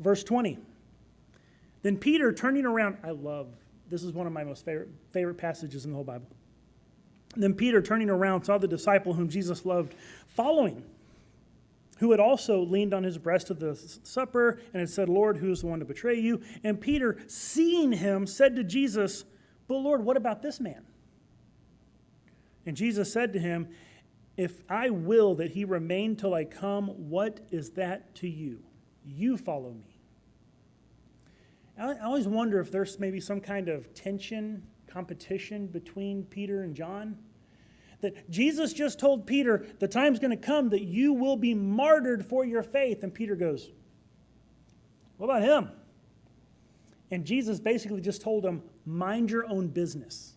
Verse 20. Then Peter, turning around, this is one of my most favorite passages in the whole Bible. Then Peter, turning around, saw the disciple whom Jesus loved following, who had also leaned on his breast at the supper and had said, Lord, who is the one to betray you? And Peter, seeing him, said to Jesus, but Lord, what about this man? And Jesus said to him, if I will that he remain till I come, what is that to you? You follow me. I always wonder if there's maybe some kind of tension, competition between Peter and John. That Jesus just told Peter, the time's going to come that you will be martyred for your faith. And Peter goes, what about him? And Jesus basically just told him, mind your own business.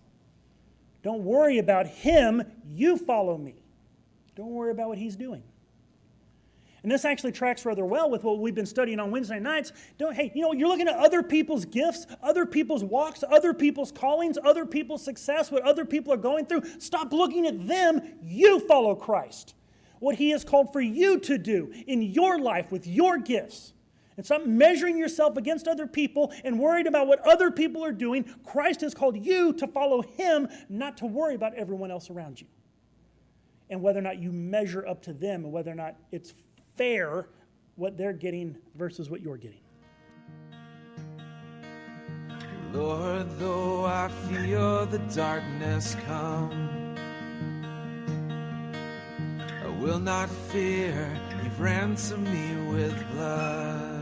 Don't worry about him, you follow me. Don't worry about what he's doing. And this actually tracks rather well with what we've been studying on Wednesday nights. You're looking at other people's gifts, other people's walks, other people's callings, other people's success, what other people are going through. Stop looking at them. You follow Christ. What he has called for you to do in your life with your gifts. And stop measuring yourself against other people and worried about what other people are doing. Christ has called you to follow him, not to worry about everyone else around you. And whether or not you measure up to them and whether or not it's fair what they're getting versus what you're getting. Lord, though I feel the darkness come, I will not fear. You've ransomed me with blood.